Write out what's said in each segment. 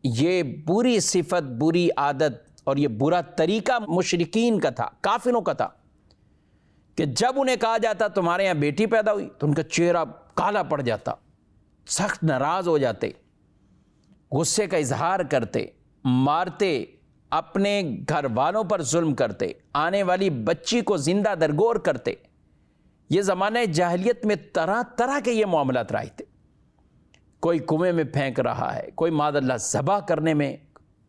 یہ بری صفت، بری عادت اور یہ برا طریقہ مشرکین کا تھا، کافروں کا تھا، کہ جب انہیں کہا جاتا تمہارے یہاں بیٹی پیدا ہوئی تو ان کا چہرہ کالا پڑ جاتا، سخت ناراض ہو جاتے، غصے کا اظہار کرتے، مارتے، اپنے گھر والوں پر ظلم کرتے، آنے والی بچی کو زندہ درگور کرتے۔ یہ زمانہ جاہلیت میں طرح طرح کے یہ معاملات رائج تھے، کوئی کنویں میں پھینک رہا ہے، کوئی معاذ اللہ ذبح کرنے میں،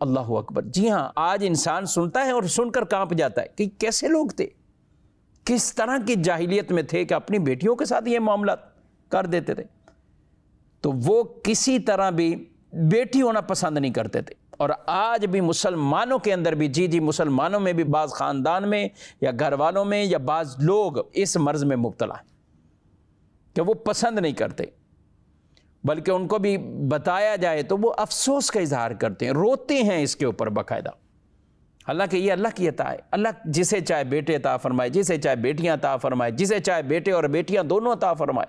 اللہ اکبر۔ جی ہاں، آج انسان سنتا ہے اور سن کر کانپ جاتا ہے کہ کیسے لوگ تھے، کس طرح کی جاہلیت میں تھے کہ اپنی بیٹیوں کے ساتھ یہ معاملات کر دیتے تھے۔ تو وہ کسی طرح بھی بیٹی ہونا پسند نہیں کرتے تھے، اور آج بھی مسلمانوں کے اندر بھی، جی مسلمانوں میں بھی بعض خاندان میں یا گھر والوں میں یا بعض لوگ اس مرض میں مبتلا ہیں کہ وہ پسند نہیں کرتے، بلکہ ان کو بھی بتایا جائے تو وہ افسوس کا اظہار کرتے ہیں، روتے ہیں اس کے اوپر باقاعدہ۔ حالانکہ یہ اللہ کی عطا ہے، اللہ جسے چاہے بیٹے عطا فرمائے، جسے چاہے بیٹیاں عطا فرمائے، جسے چاہے بیٹے اور بیٹیاں دونوں عطا فرمائے،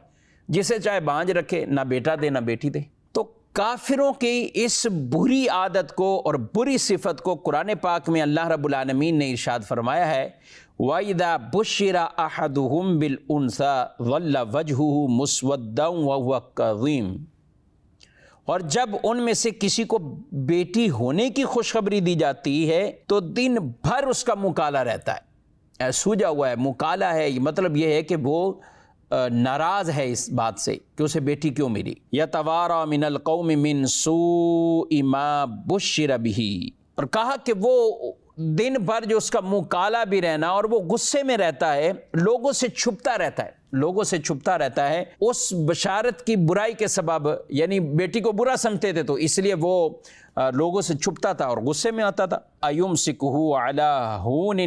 جسے چاہے بانجھ رکھے، نہ بیٹا دے نہ بیٹی دے۔ تو کافروں کی اس بری عادت کو اور بری صفت کو قرآن پاک میں اللہ رب العالمین نے ارشاد فرمایا ہے، وَإِذَا بُشِّرَ أَحَدُهُمْ بِالْأُنثَىٰ ظَلَّ وَجْهُهُ مُسْوَدًّا وَهُوَ كَظِيمٌ، اور جب ان میں سے کسی کو بیٹی ہونے کی خوشخبری دی جاتی ہے تو دن بھر اس کا مکالا رہتا ہے، سوجا ہوا ہے، مکالا ہے، مطلب یہ ہے کہ وہ ناراض ہے اس بات سے کہ اسے بیٹی کیوں ملی۔ یتوارا من القوم من سوء ما بشر بہ، اور کہا کہ وہ دن بھر جو اس کا مکالا بھی رہنا اور وہ غصے میں رہتا ہے، لوگوں سے چھپتا رہتا ہے، لوگوں سے چھپتا رہتا ہے اس بشارت کی برائی کے سبب، یعنی بیٹی کو برا سمجھتے تھے تو اس لیے وہ لوگوں سے چھپتا تھا اور غصے میں آتا تھا۔ ایمسکہ علی ہون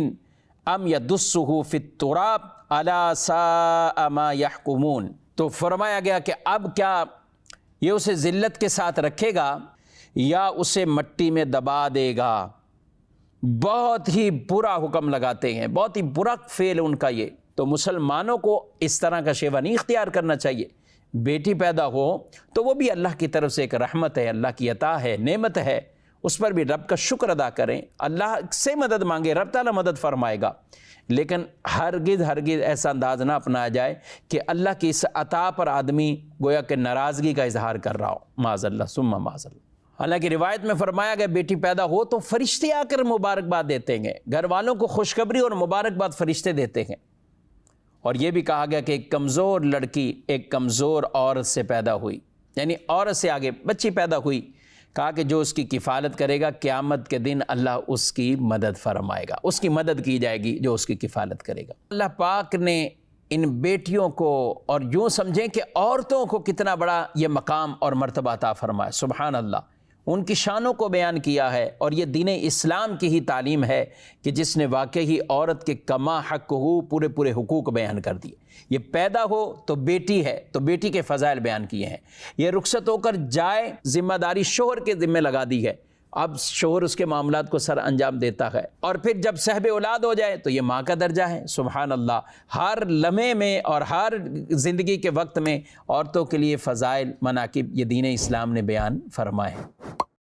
ام یدسہ فی التراب الا ساء ما یحکمون، تو فرمایا گیا کہ اب کیا یہ اسے ذلت کے ساتھ رکھے گا یا اسے مٹی میں دبا دے گا۔ بہت ہی برا حکم لگاتے ہیں، بہت ہی برا فعل ان کا یہ۔ تو مسلمانوں کو اس طرح کا شیوا نہیں اختیار کرنا چاہیے۔ بیٹی پیدا ہو تو وہ بھی اللہ کی طرف سے ایک رحمت ہے، اللہ کی عطا ہے، نعمت ہے، اس پر بھی رب کا شکر ادا کریں، اللہ سے مدد مانگیں، رب تعالیٰ مدد فرمائے گا۔ لیکن ہرگز ایسا انداز نہ اپنایا جائے کہ اللہ کی اس عطا پر آدمی گویا کہ ناراضگی کا اظہار کر رہا ہو، معاذ اللہ ثم معاذ اللہ۔ حالانکہ روایت میں فرمایا گیا بیٹی پیدا ہو تو فرشتے آ کر مبارکباد دیتے ہیں، گھر والوں کو خوشخبری اور مبارکباد فرشتے دیتے ہیں۔ اور یہ بھی کہا گیا کہ ایک کمزور لڑکی ایک کمزور عورت سے پیدا ہوئی، یعنی عورت سے آگے بچی پیدا ہوئی، کہا کہ جو اس کی کفالت کرے گا قیامت کے دن اللہ اس کی مدد فرمائے گا، اس کی مدد کی جائے گی جو اس کی کفالت کرے گا۔ اللہ پاک نے ان بیٹیوں کو، اور یوں سمجھیں کہ عورتوں کو کتنا بڑا یہ مقام اور مرتبہ عطا فرمایا، سبحان اللہ، ان کی شانوں کو بیان کیا ہے۔ اور یہ دین اسلام کی ہی تعلیم ہے کہ جس نے واقعی عورت کے کما حق ہو پورے حقوق بیان کر دیے۔ یہ پیدا ہو تو بیٹی ہے تو بیٹی کے فضائل بیان کیے ہیں، یہ رخصت ہو کر جائے ذمہ داری شوہر کے ذمہ لگا دی ہے، اب شوہر اس کے معاملات کو سر انجام دیتا ہے، اور پھر جب صاحب اولاد ہو جائے تو یہ ماں کا درجہ ہے۔ سبحان اللہ، ہر لمحے میں اور ہر زندگی کے وقت میں عورتوں کے لیے فضائل، مناقب یہ دین اسلام نے بیان فرمائے ہیں۔